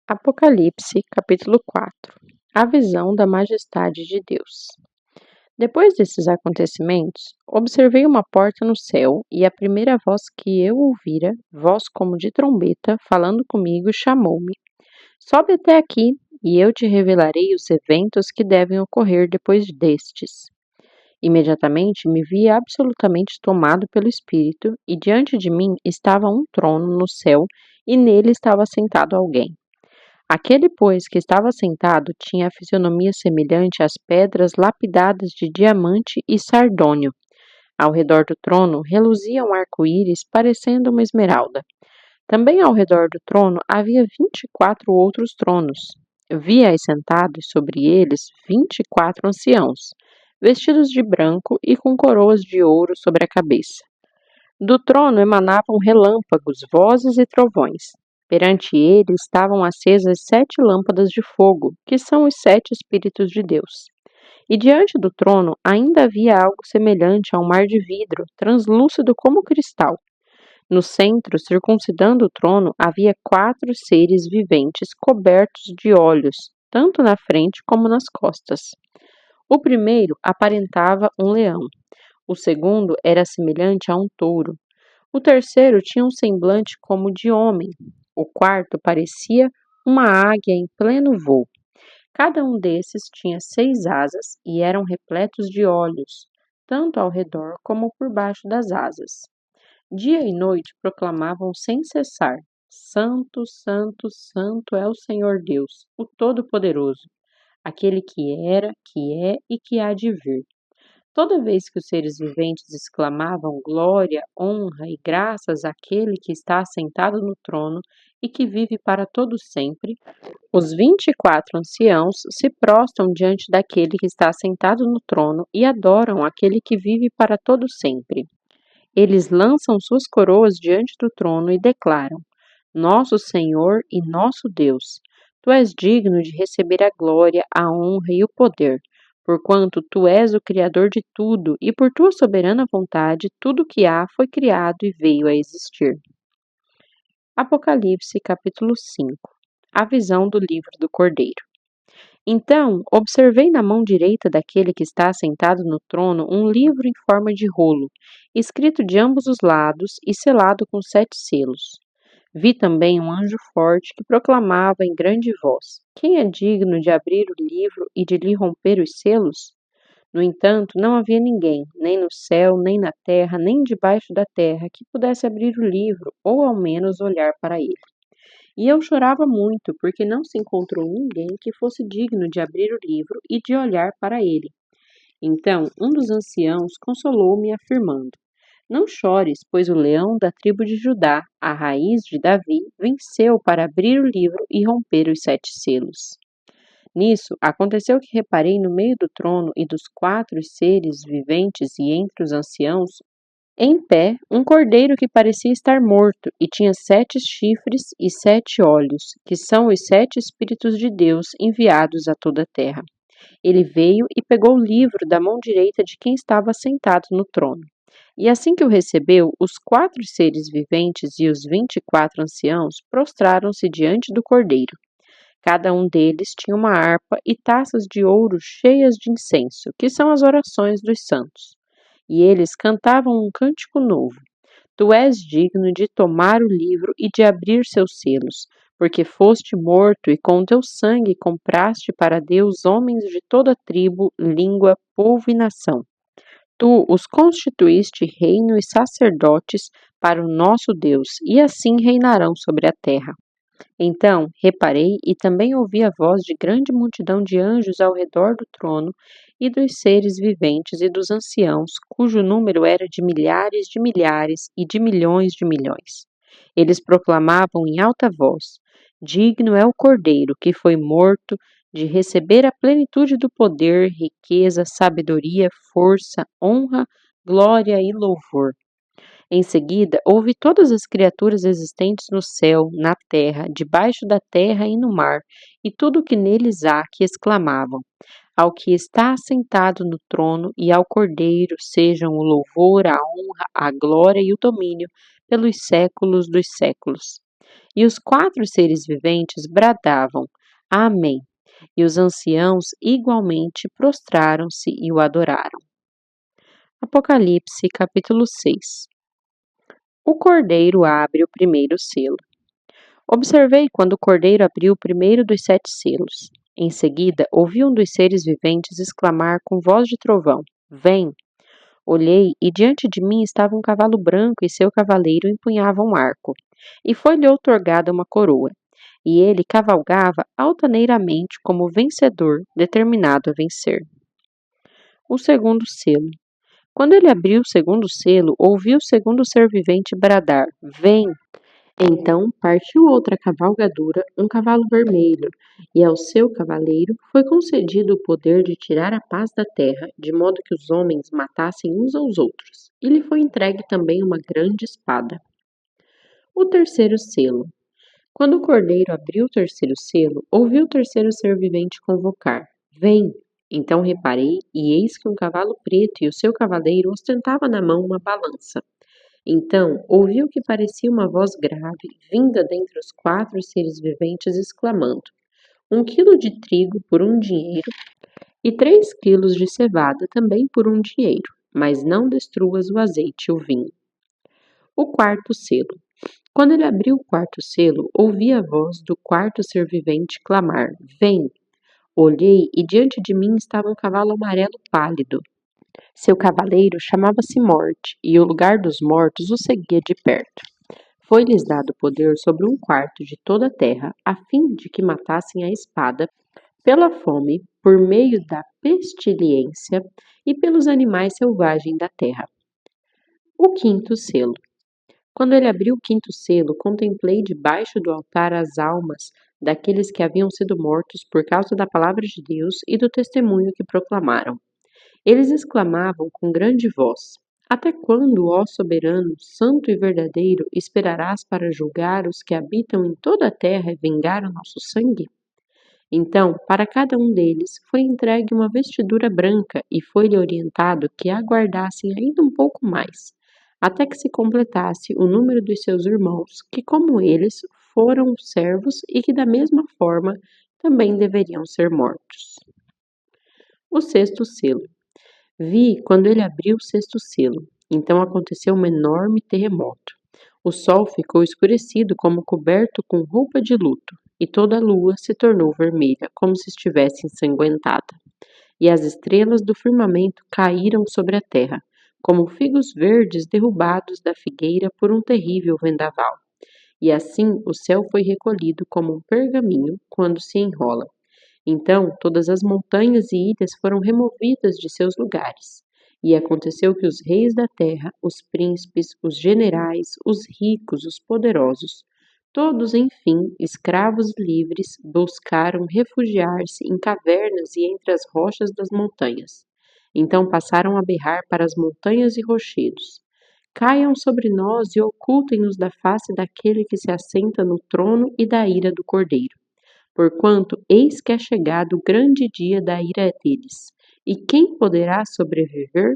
Apocalipse, capítulo 4. A visão da majestade de Deus. Depois desses acontecimentos, observei uma porta no céu, e a primeira voz que eu ouvira, voz como de trombeta, falando comigo, chamou-me: Sobe até aqui, e eu te revelarei os eventos que devem ocorrer depois destes. Imediatamente me vi absolutamente tomado pelo Espírito, e diante de mim estava um trono no céu, e nele estava sentado alguém. Aquele, pois, que estava sentado tinha a fisionomia semelhante às pedras lapidadas de diamante e sardônio. Ao redor do trono reluzia um arco-íris parecendo uma esmeralda. Também ao redor do trono havia 24 outros tronos. Vi-as sentados sobre eles 24 anciãos, vestidos de branco e com coroas de ouro sobre a cabeça. Do trono emanavam relâmpagos, vozes e trovões. Perante ele estavam acesas 7 lâmpadas de fogo, que são os 7 Espíritos de Deus. E diante do trono ainda havia algo semelhante a um mar de vidro, translúcido como cristal. No centro, circuncidando o trono, havia 4 seres viventes cobertos de olhos, tanto na frente como nas costas. O primeiro aparentava um leão. O segundo era semelhante a um touro. O terceiro tinha um semblante como de homem. O quarto parecia uma águia em pleno voo. Cada um desses tinha 6 asas e eram repletos de olhos, tanto ao redor como por baixo das asas. Dia e noite proclamavam sem cessar: Santo, Santo, Santo é o Senhor Deus, o Todo-Poderoso, aquele que era, que é e que há de vir. Toda vez que os seres viventes exclamavam glória, honra e graças àquele que está assentado no trono e que vive para todo sempre, os 24 anciãos se prostram diante daquele que está assentado no trono e adoram aquele que vive para todo sempre. Eles lançam suas coroas diante do trono e declaram: Nosso Senhor e nosso Deus, tu és digno de receber a glória, a honra e o poder, porquanto tu és o Criador de tudo, e por tua soberana vontade tudo o que há foi criado e veio a existir. Apocalipse, capítulo 5. A visão do livro do Cordeiro. Então, observei na mão direita daquele que está sentado no trono um livro em forma de rolo, escrito de ambos os lados e selado com 7 selos. Vi também um anjo forte que proclamava em grande voz: Quem é digno de abrir o livro e de lhe romper os selos? No entanto, não havia ninguém, nem no céu, nem na terra, nem debaixo da terra, que pudesse abrir o livro, ou ao menos olhar para ele. E eu chorava muito, porque não se encontrou ninguém que fosse digno de abrir o livro e de olhar para ele. Então, um dos anciãos consolou-me, afirmando: Não chores, pois o leão da tribo de Judá, a raiz de Davi, venceu para abrir o livro e romper os 7 selos. Nisso, aconteceu que reparei no meio do trono e dos 4 seres viventes e entre os anciãos, em pé, um cordeiro que parecia estar morto e tinha 7 chifres e 7 olhos, que são os 7 Espíritos de Deus enviados a toda a terra. Ele veio e pegou o livro da mão direita de quem estava sentado no trono. E assim que o recebeu, os 4 seres viventes e os 24 anciãos prostraram-se diante do cordeiro. Cada um deles tinha uma harpa e taças de ouro cheias de incenso, que são as orações dos santos. E eles cantavam um cântico novo. Tu és digno de tomar o livro e de abrir seus selos, porque foste morto e com teu sangue compraste para Deus homens de toda tribo, língua, povo e nação. Tu os constituíste reino e sacerdotes para o nosso Deus, e assim reinarão sobre a terra. Então reparei e também ouvi a voz de grande multidão de anjos ao redor do trono e dos seres viventes e dos anciãos, cujo número era de milhares e de milhões. Eles proclamavam em alta voz: Digno é o Cordeiro que foi morto de receber a plenitude do poder, riqueza, sabedoria, força, honra, glória e louvor. Em seguida, ouvi todas as criaturas existentes no céu, na terra, debaixo da terra e no mar, e tudo o que neles há, que exclamavam: Ao que está assentado no trono e ao Cordeiro sejam o louvor, a honra, a glória e o domínio pelos séculos dos séculos. E os 4 seres viventes bradavam: Amém. E os anciãos igualmente prostraram-se e o adoraram. Apocalipse, capítulo 6. O cordeiro abre o primeiro selo. Observei quando o cordeiro abriu o primeiro dos 7 selos. Em seguida, ouvi um dos seres viventes exclamar com voz de trovão: Vem! Olhei e diante de mim estava um cavalo branco e seu cavaleiro empunhava um arco. E foi-lhe outorgada uma coroa. E ele cavalgava altaneiramente como vencedor, determinado a vencer. O segundo selo. Quando ele abriu o segundo selo, ouvi o segundo ser vivente bradar: Vem! Então partiu outra cavalgadura, um cavalo vermelho, e ao seu cavaleiro foi concedido o poder de tirar a paz da terra, de modo que os homens matassem uns aos outros. E lhe foi entregue também uma grande espada. O terceiro selo. Quando o cordeiro abriu o terceiro selo, ouvi o terceiro ser vivente convocar: Vem! Então reparei, e eis que um cavalo preto e o seu cavaleiro ostentava na mão uma balança. Então ouvi o que parecia uma voz grave, vinda dentre os 4 seres viventes, exclamando: 1 quilo de trigo por 1 dinheiro, e 3 quilos de cevada também por 1 dinheiro, mas não destruas o azeite e o vinho. O quarto selo. Quando ele abriu o quarto selo, ouvi a voz do quarto ser vivente clamar: Vem! Olhei e diante de mim estava um cavalo amarelo pálido. Seu cavaleiro chamava-se Morte, e o lugar dos mortos o seguia de perto. Foi-lhes dado poder sobre 1/4 de toda a terra, a fim de que matassem a espada, pela fome, por meio da pestilência e pelos animais selvagens da terra. O quinto selo. Quando ele abriu o quinto selo, contemplei debaixo do altar as almas daqueles que haviam sido mortos por causa da palavra de Deus e do testemunho que proclamaram. Eles exclamavam com grande voz: Até quando, ó soberano, santo e verdadeiro, esperarás para julgar os que habitam em toda a terra e vingar o nosso sangue? Então, para cada um deles foi entregue uma vestidura branca e foi-lhe orientado que aguardassem ainda um pouco mais, até que se completasse o número dos seus irmãos, que, como eles, foram servos e que, da mesma forma, também deveriam ser mortos. O sexto selo. Vi quando ele abriu o sexto selo. Então aconteceu um enorme terremoto. O sol ficou escurecido como coberto com roupa de luto, e toda a lua se tornou vermelha, como se estivesse ensanguentada. E as estrelas do firmamento caíram sobre a terra, como figos verdes derrubados da figueira por um terrível vendaval. E assim o céu foi recolhido como um pergaminho quando se enrola. Então todas as montanhas e ilhas foram removidas de seus lugares. E aconteceu que os reis da terra, os príncipes, os generais, os ricos, os poderosos, todos, enfim, escravos e livres, buscaram refugiar-se em cavernas e entre as rochas das montanhas. Então passaram a berrar para as montanhas e rochedos: Caiam sobre nós e ocultem-nos da face daquele que se assenta no trono e da ira do Cordeiro. Porquanto eis que é chegado o grande dia da ira deles. E quem poderá sobreviver?